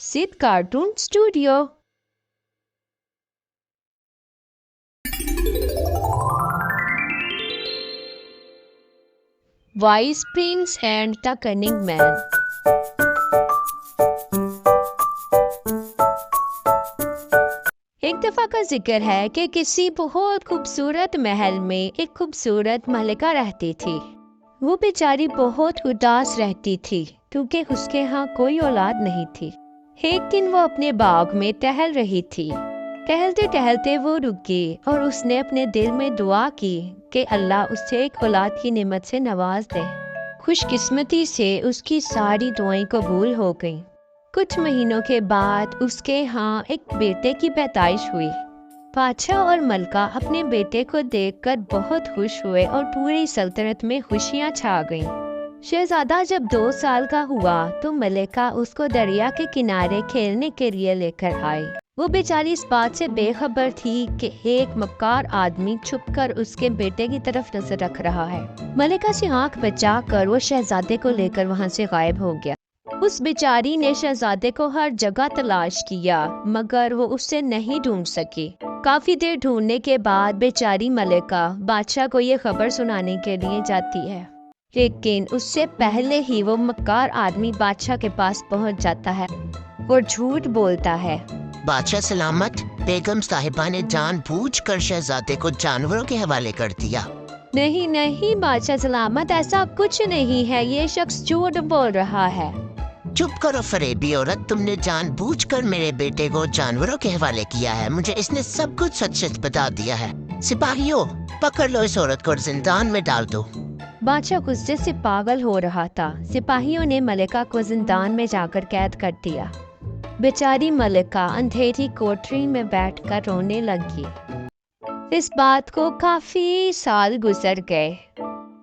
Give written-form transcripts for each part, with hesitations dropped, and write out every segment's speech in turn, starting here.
Sid Cartoon Studio. Wise Prince and the Cunning Man. एक दफा का जिक्र है कि किसी बहुत खूबसूरत महल में एक खूबसूरत मलिका रहती थी। वो बेचारी बहुत उदास रहती थी क्योंकि उसके यहाँ कोई औलाद नहीं थी। एक दिन वो अपने बाग में टहल रही थी। टहलते टहलते वो रुकी और उसने अपने दिल में दुआ की कि अल्लाह उसे एक औलाद की नेमत से नवाज दे। खुशकिस्मती से उसकी सारी दुआएं कबूल हो गईं। कुछ महीनों के बाद उसके यहाँ एक बेटे की पैदाइश हुई। बादशाह और मलका अपने बेटे को देखकर बहुत खुश हुए और पूरी सल्तनत में खुशियाँ छा गईं। शहजादा जब 2 साल का हुआ तो मलिका उसको दरिया के किनारे खेलने के लिए लेकर आई। वो बेचारी इस बात से बेखबर थी कि एक मक्कार आदमी छुपकर उसके बेटे की तरफ नजर रख रहा है। मलिका से आंख बचाकर वो शहजादे को लेकर वहाँ से गायब हो गया। उस बेचारी ने शहजादे को हर जगह तलाश किया मगर वो उससे नहीं ढूंढ सकी। काफी देर ढूंढने के बाद बेचारी मलिका बादशाह को ये खबर सुनाने के लिए जाती है, लेकिन उससे पहले ही वो मक्कार आदमी बादशाह के पास पहुंच जाता है और झूठ बोलता है। बादशाह सलामत, बेगम साहिबा ने जानबूझकर शहजादे को जानवरों के हवाले कर दिया। नहीं नहीं बादशाह सलामत, ऐसा कुछ नहीं है, ये शख्स झूठ बोल रहा है। चुप करो फरेबी औरत, तुमने जानबूझकर मेरे बेटे को जानवरों के हवाले किया है। मुझे इसने सब कुछ सच सच बता दिया है। सिपाहियों, पकड़ लो इस औरत को और जिंदान में डाल दो। बादशाह गुस्से से पागल हो रहा था। सिपाहियों ने मलिका को जिंदान में जाकर कैद कर दिया। बेचारी मलिका अंधेरी कोठरी में बैठकर रोने लगी। इस बात को काफी साल गुजर गए।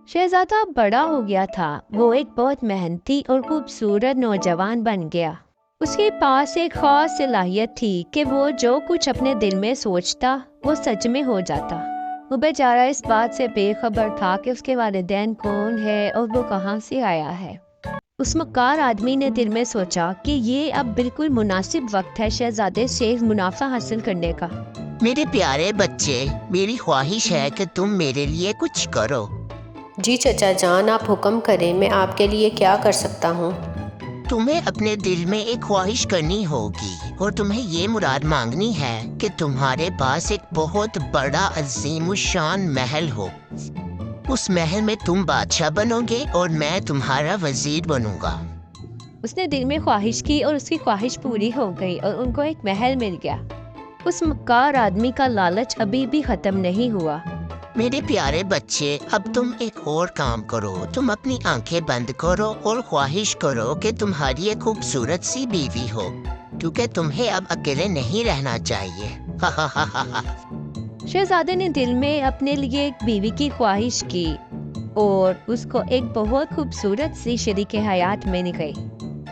शहजादा बड़ा हो गया था। वो एक बहुत मेहनती और खूबसूरत नौजवान बन गया। उसके पास एक खास सलाहियत थी कि वो जो कुछ अपने दिल में सोचता वो सच में हो जाता। वो बेचारा इस बात से बेखबर था कि उसके वालिदैन कौन है और वो कहाँ से आया है। उस मक्कार आदमी ने दिल में सोचा कि ये अब बिल्कुल मुनासिब वक्त है शहजादे से मुनाफा हासिल करने का। मेरे प्यारे बच्चे, मेरी ख्वाहिश है कि तुम मेरे लिए कुछ करो। जी चचा जान, आप हुक्म करें, मैं आपके लिए क्या कर सकता हूँ। तुम्हें अपने दिल में एक ख्वाहिश करनी होगी और तुम्हें ये मुराद मांगनी है कि तुम्हारे पास एक बहुत बड़ा अजीमुशान महल हो। उस महल में तुम बादशाह बनोगे और मैं तुम्हारा वजीर बनूंगा। उसने दिल में ख्वाहिश की और उसकी ख्वाहिश पूरी हो गई और उनको एक महल मिल गया। उस मक्कार आदमी का लालच अभी भी खत्म नहीं हुआ। मेरे प्यारे बच्चे, अब तुम एक और काम करो। तुम अपनी आंखें बंद करो और ख्वाहिश करो कि तुम्हारी एक खूबसूरत सी बीवी हो, क्योंकि तुम्हें अब अकेले नहीं रहना चाहिए। हा हा हा हा हा। शहजादे ने दिल में अपने लिए एक बीवी की ख्वाहिश की और उसको एक बहुत खूबसूरत सी शरीके हयात मिल गई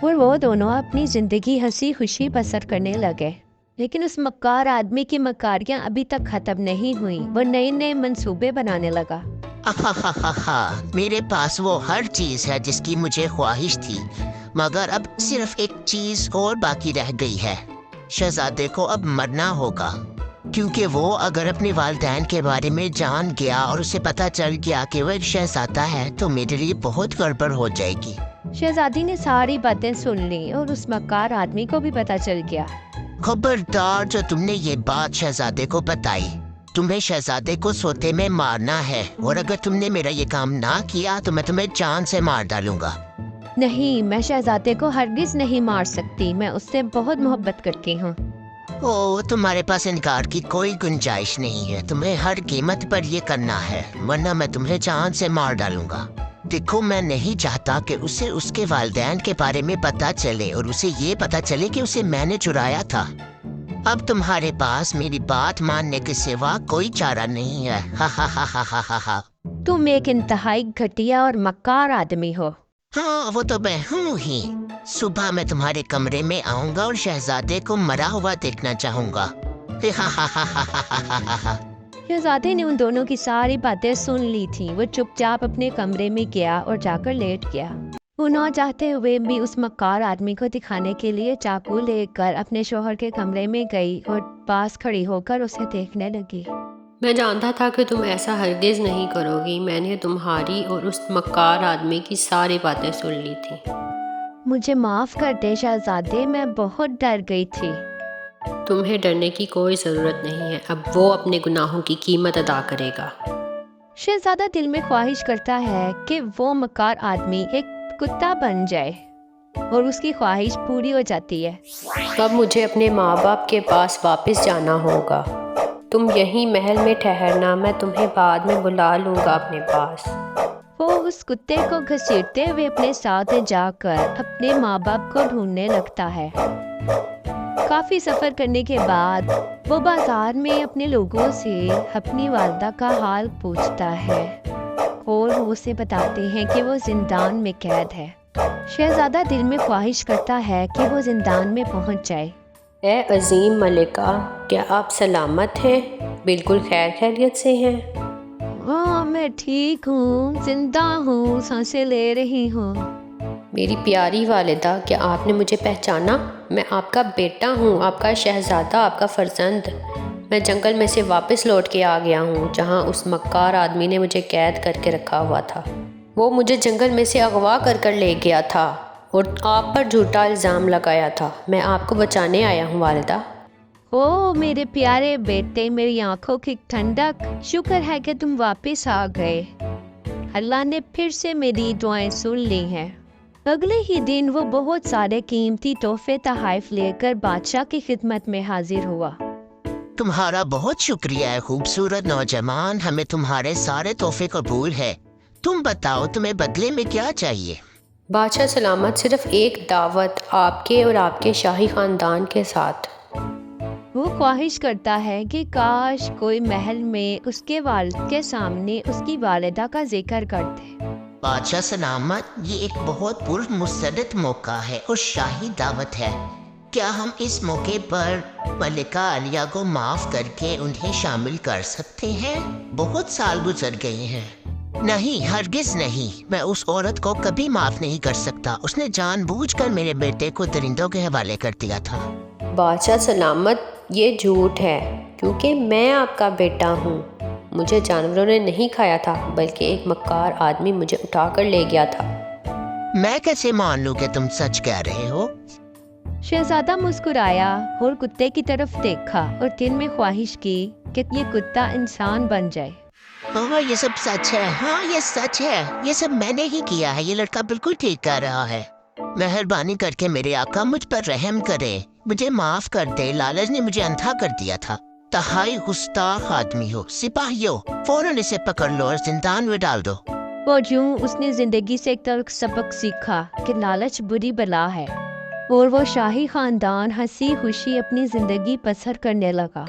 और वो दोनों अपनी जिंदगी हंसी खुशी बसर करने लगे। लेकिन उस मक्कार आदमी की मकारियां अभी तक खत्म नहीं हुई। वो नए नए मंसूबे बनाने लगा। मेरे पास वो हर चीज है जिसकी मुझे ख्वाहिश थी, मगर अब सिर्फ एक चीज और बाकी रह गई है। शहजादे को अब मरना होगा, क्योंकि वो अगर अपने वालिदैन के बारे में जान गया और उसे पता चल गया कि वो एक शहजादा है तो मेरे लिए बहुत गड़बड़ हो जाएगी। शहजादी ने सारी बातें सुन ली और उस मक्कार आदमी को भी पता चल गया। खबरदार, जो तुमने ये बात शहजादे को बताई, तुम्हें शहजादे को सोते में मारना है और अगर तुमने मेरा ये काम ना किया तो मैं तुम्हें जान से मार डालूंगा। नहीं, मैं शहजादे को हरगिज नहीं मार सकती। मैं उससे बहुत मोहब्बत करती हूँ। ओ, तुम्हारे पास इनकार की कोई गुंजाइश नहीं है। तुम्हें हर कीमत पर ये करना है, वरना मैं तुम्हें जान से मार डालूंगा। देखो, मैं नहीं चाहता कि उसे उसके वालिदैन के बारे में पता चले और उसे ये पता चले कि उसे मैंने चुराया था। अब तुम्हारे पास मेरी बात मानने के सिवा कोई चारा नहीं है। हा हा हा हा हा हा हा। तुम एक इंतहाई घटिया और मक्कार आदमी हो। हाँ, वो तो मैं हूँ ही। सुबह मैं तुम्हारे कमरे में आऊंगा और शहजादे को मरा हुआ देखना चाहूंगा। हा हा हा हा हा हा हा हा। शहजादे ने उन दोनों की सारी बातें सुन ली थी। वो चुपचाप अपने कमरे में गया और जाकर लेट गया। وہ نہ چاہتے ہوئے بھی اس مکار آدمی کو دکھانے کے لیے چاقو لے کر اپنے شوہر کے کمرے میں گئی اور پاس کھڑی ہو کر اسے دیکھنے لگی۔ میں جانتا تھا کہ تم ایسا ہرگز نہیں کرو گی۔ میں نے تمہاری اور اس مکار آدمی کی ساری باتیں سن لی تھی۔ مجھے معاف کر دے شہزادے، میں بہت ڈر گئی تھی۔ تمہیں ڈرنے کی کوئی ضرورت نہیں ہے، اب وہ اپنے گناہوں کی قیمت ادا کرے گا۔ شہزادہ دل میں خواہش کرتا ہے کہ وہ مکار آدمی ایک کتا بن جائے اور اس کی خواہش پوری ہو جاتی ہے۔ اب مجھے اپنے ماں باپ کے پاس واپس جانا ہوگا۔ تم یہیں محل میں ٹھہرنا، میں تمہیں بعد میں بلا لوں گا اپنے پاس۔ وہ اس کتے کو گھسیٹتے ہوئے اپنے ساتھ جا کر اپنے ماں باپ کو ڈھونڈنے لگتا ہے۔ کافی سفر کرنے کے بعد وہ بازار میں اپنے لوگوں سے اپنی والدہ کا حال پوچھتا ہے اور وہ اسے بتاتے ہیں کہ وہ زندان میں قید ہے۔ شہزادہ دل میں خواہش کرتا ہے کہ وہ زندان میں پہنچ جائے۔ اے عظیم ملکہ، کیا آپ سلامت ہیں؟ بالکل خیر خیریت سے ہیں؟ ہاں میں ٹھیک ہوں، زندہ ہوں، سانسیں لے رہی ہوں۔ میری پیاری والدہ، کیا آپ نے مجھے پہچانا؟ میں آپ کا بیٹا ہوں، آپ کا شہزادہ، آپ کا فرزند۔ میں جنگل میں سے واپس لوٹ کے آ گیا ہوں جہاں اس مکار آدمی نے مجھے قید کر کے رکھا ہوا تھا۔ وہ مجھے جنگل میں سے اغوا کر کر لے گیا تھا اور آپ پر جھوٹا الزام لگایا تھا۔ میں آپ کو بچانے آیا ہوں والدہ۔ او میرے پیارے بیٹے، میری آنکھوں کی ٹھنڈک، شکر ہے کہ تم واپس آ گئے۔ اللہ نے پھر سے میری دعائیں سن لی ہیں۔ اگلے ہی دن وہ بہت سارے قیمتی تحفے تحائف لے کر بادشاہ کی خدمت میں حاضر ہوا۔ تمہارا بہت شکریہ ہے خوبصورت نوجوان، ہمیں تمہارے سارے تحفے قبول ہے۔ تم بتاؤ تمہیں بدلے میں کیا چاہیے؟ بادشاہ سلامت، صرف ایک دعوت آپ کے اور آپ کے شاہی خاندان کے ساتھ۔ وہ خواہش کرتا ہے کہ کاش کوئی محل میں اس کے والد کے سامنے اس کی والدہ کا ذکر کر دے۔ بادشاہ سلامت، یہ ایک بہت پرمسرت موقع ہے اور شاہی دعوت ہے۔ کیا ہم اس موقع پر ملکہ عالیہ کو معاف کر کے انہیں شامل کر سکتے ہیں؟ بہت سال گزر گئے ہیں۔ نہیں، ہرگز نہیں، میں اس عورت کو کبھی معاف نہیں کر سکتا۔ اس نے جان بوجھ کر میرے بیٹے کو درندوں کے حوالے کر دیا تھا۔ بادشاہ سلامت، یہ جھوٹ ہے، کیونکہ میں آپ کا بیٹا ہوں۔ مجھے جانوروں نے نہیں کھایا تھا، بلکہ ایک مکار آدمی مجھے اٹھا کر لے گیا تھا۔ میں کیسے مان لوں کہ تم سچ کہہ رہے ہو؟ شہزادہ مسکرایا اور کتے کی طرف دیکھا اور دل میں خواہش کی کہ یہ کتا انسان بن جائے۔ ہاں یہ سب سچ ہے، ہاں یہ سچ ہے، یہ سب میں نے ہی کیا ہے، یہ لڑکا بالکل ٹھیک کہہ رہا ہے۔ مہربانی کر کے میرے آقا مجھ پر رحم کرے، مجھے معاف کر دے، لالچ نے مجھے اندھا کر دیا تھا۔ تہائی گستاخ آدمی ہو، سپاہیوں فوراً اسے پکڑ لو اور زندان میں ڈال دو۔ وہ یوں اس نے زندگی سے ایک طرح سبق سیکھا کہ لالچ بری بلا ہے، اور وہ شاہی خاندان ہنسی خوشی اپنی زندگی بسر کرنے لگا۔